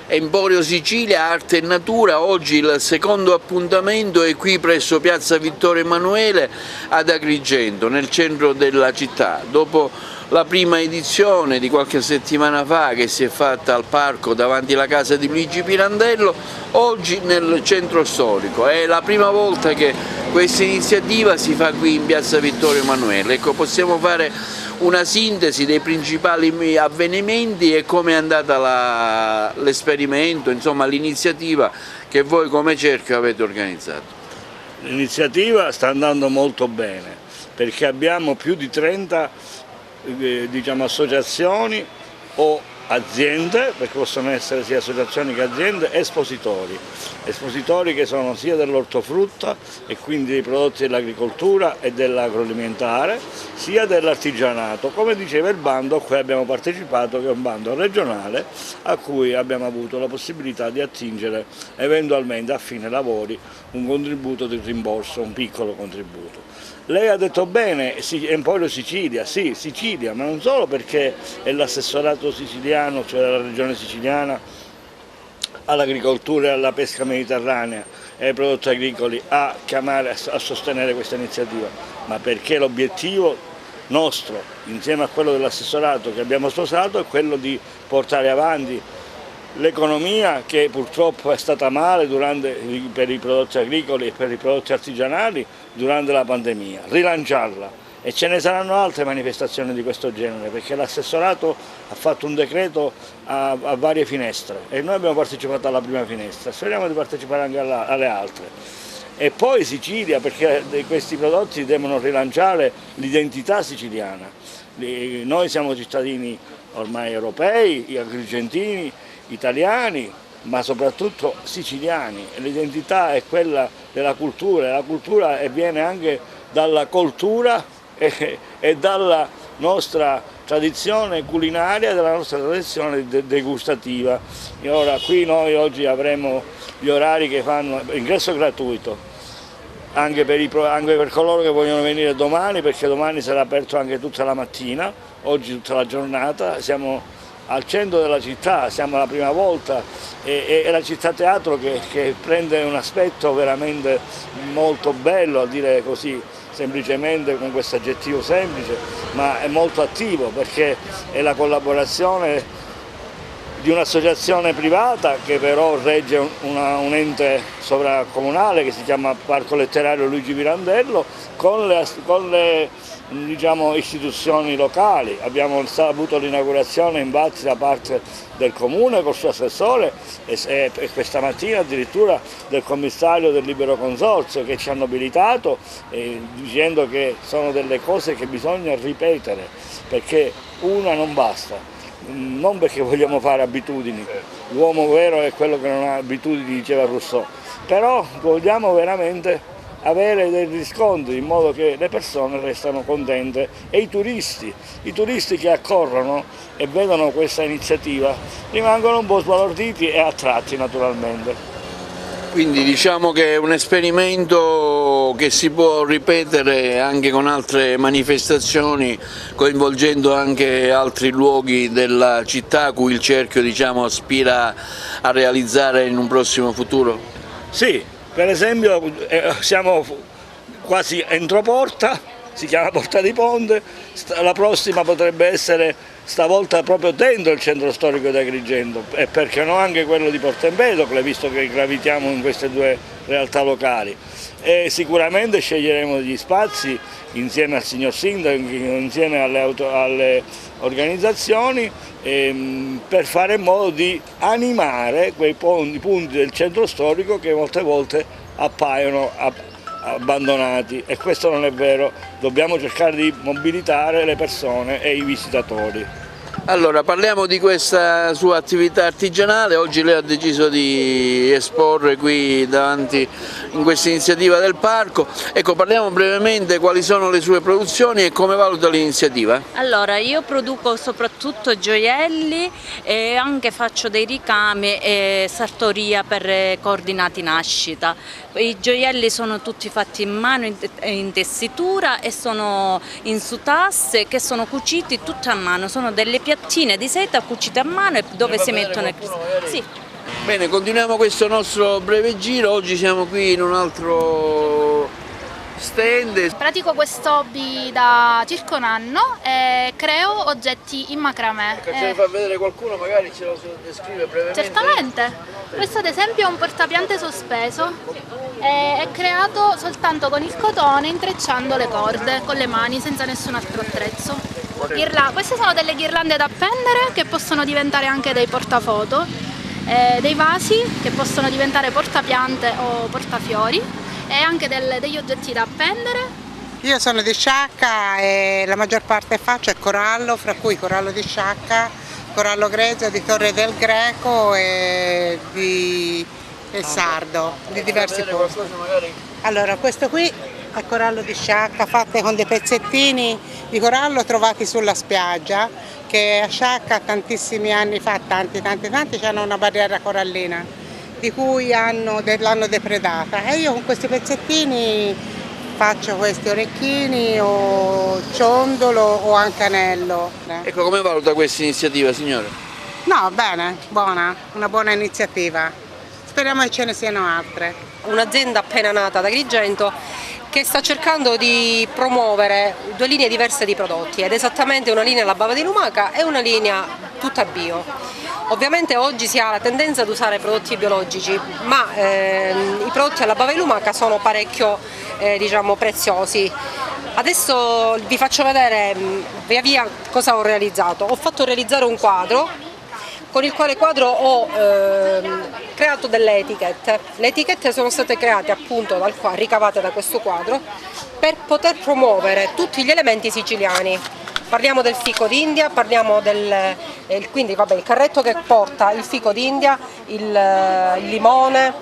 Emporio Sicilia, Arte e Natura. Oggi il secondo appuntamento è qui presso Piazza Vittorio Emanuele ad Agrigento, nel centro della città. Dopo la prima edizione di qualche settimana fa che si è fatta al parco davanti alla casa di Luigi Pirandello, oggi nel centro storico. È la prima volta che questa iniziativa si fa qui in Piazza Vittorio Emanuele. Ecco, possiamo fare una sintesi dei principali avvenimenti e come è andata l'esperimento, insomma l'iniziativa che voi come cerchio avete organizzato. L'iniziativa sta andando molto bene perché abbiamo più di 30 associazioni o aziende, perché possono essere sia associazioni che aziende, espositori che sono sia dell'ortofrutta e quindi dei prodotti dell'agricoltura e dell'agroalimentare, sia dell'artigianato. Come diceva il bando a cui abbiamo partecipato, che è un bando regionale a cui abbiamo avuto la possibilità di attingere eventualmente a fine lavori un contributo di rimborso, un piccolo contributo. Lei ha detto bene, Emporio Sicilia, sì, Sicilia, ma non solo perché è l'assessorato siciliano, cioè la regione siciliana, all'agricoltura e alla pesca mediterranea e ai prodotti agricoli a sostenere questa iniziativa, ma perché l'obiettivo nostro, insieme a quello dell'assessorato che abbiamo sposato, è quello di portare avanti l'economia che purtroppo è stata male per i prodotti agricoli e per i prodotti artigianali durante la pandemia, rilanciarla. E ce ne saranno altre manifestazioni di questo genere, perché l'assessorato ha fatto un decreto a varie finestre e noi abbiamo partecipato alla prima finestra, speriamo di partecipare anche alle altre. E poi Sicilia, perché questi prodotti devono rilanciare l'identità siciliana. Noi siamo cittadini ormai europei, agrigentini, italiani, ma soprattutto siciliani. L'identità è quella della cultura, e la cultura viene anche dalla coltura e dalla nostra tradizione culinaria, dalla nostra tradizione degustativa. E ora qui noi oggi avremo gli orari che fanno ingresso gratuito anche per coloro che vogliono venire domani, perché domani sarà aperto anche tutta la mattina, oggi tutta la giornata. Siamo al centro della città, siamo la prima volta, è la città teatro che prende un aspetto veramente molto bello, a dire così semplicemente, con questo aggettivo semplice, ma è molto attivo perché è la collaborazione di un'associazione privata che però regge un ente sovracomunale che si chiama Parco Letterario Luigi Pirandello con le istituzioni locali. Abbiamo avuto l'inaugurazione infatti da parte del comune col suo assessore e questa mattina addirittura del commissario del Libero Consorzio, che ci hanno abilitato dicendo che sono delle cose che bisogna ripetere perché una non basta, non perché vogliamo fare abitudini, l'uomo vero è quello che non ha abitudini, diceva Rousseau, però vogliamo veramente avere dei riscontri in modo che le persone restano contente e i turisti che accorrono e vedono questa iniziativa rimangono un po' sbalorditi e attratti naturalmente. Quindi diciamo che è un esperimento che si può ripetere anche con altre manifestazioni, coinvolgendo anche altri luoghi della città a cui il cerchio aspira a realizzare in un prossimo futuro? Sì. Per esempio siamo quasi entro porta, si chiama Porta di Ponte, la prossima potrebbe essere stavolta proprio dentro il centro storico di Agrigento e perché no anche quello di Porta Empedocle, visto che gravitiamo in queste due realtà locali. E sicuramente sceglieremo degli spazi insieme al signor Sindaco, insieme alle organizzazioni, per fare in modo di animare quei punti del centro storico che molte volte appaiono abbandonati e questo non è vero, dobbiamo cercare di mobilitare le persone e i visitatori. Allora, parliamo di questa sua attività artigianale. Oggi lei ha deciso di esporre qui davanti in questa iniziativa del parco. Ecco, parliamo brevemente quali sono le sue produzioni e come valuta l'iniziativa. Allora, io produco soprattutto gioielli e anche faccio dei ricami e sartoria per coordinati nascita. I gioielli sono tutti fatti in mano in tessitura e sono in sutasse che sono cuciti tutte a mano, sono delle piattine di seta cucite a mano e dove si mettono i cristalli. Sì. Bene, continuiamo questo nostro breve giro. Oggi siamo qui in un altro stand. Pratico questo hobby da circa un anno e creo oggetti in macramè. Se ne fa vedere qualcuno, magari ce lo descrive brevemente. Certamente. Questo ad esempio è un portapiante sospeso, è creato soltanto con il cotone, intrecciando le corde con le mani senza nessun altro attrezzo. Queste sono delle ghirlande da appendere che possono diventare anche dei portafoto, dei vasi che possono diventare portapiante o portafiori e anche degli oggetti da appendere. Io sono di Sciacca e la maggior parte faccio è corallo, fra cui corallo di Sciacca, corallo grezzo di Torre del Greco e di sardo, di diversi posti. Allora, questo qui è corallo di Sciacca, fatte con dei pezzettini di corallo trovati sulla spiaggia, che a Sciacca tantissimi anni fa, tanti, hanno una barriera corallina di cui l'hanno depredata, e io con questi pezzettini faccio questi orecchini o ciondolo o anche anello. Ecco, come valuta questa iniziativa, signore? No, bene, buona, una buona iniziativa. Speriamo che ce ne siano altre. Un'azienda appena nata ad Agrigento che sta cercando di promuovere due linee diverse di prodotti, ed esattamente una linea alla bava di lumaca e una linea tutta bio. Ovviamente oggi si ha la tendenza ad usare prodotti biologici, ma i prodotti alla bava di lumaca sono parecchio preziosi. Adesso vi faccio vedere via via cosa ho realizzato. Ho fatto realizzare un quadro con il quale ho creato delle etichette. Le etichette sono state create appunto ricavate da questo quadro per poter promuovere tutti gli elementi siciliani. Parliamo del fico d'India, parliamo quindi il carretto che porta il fico d'India, il limone,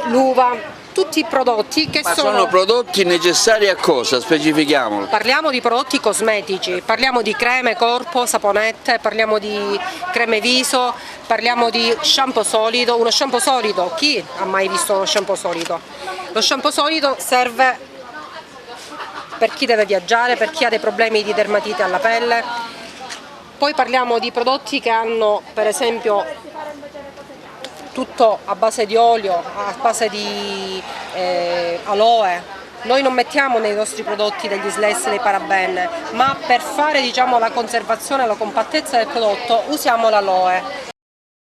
l'uva. Tutti i prodotti che sono prodotti necessari a cosa? Specifichiamolo. Parliamo di prodotti cosmetici, parliamo di creme corpo, saponette, parliamo di creme viso, parliamo di shampoo solido. Uno shampoo solido, chi ha mai visto uno shampoo solido? Lo shampoo solido serve per chi deve viaggiare, per chi ha dei problemi di dermatite alla pelle. Poi parliamo di prodotti che hanno per esempio tutto a base di olio, a base di aloe. Noi non mettiamo nei nostri prodotti degli SLS, dei parabene, ma per fare la conservazione e la compattezza del prodotto usiamo l'aloe.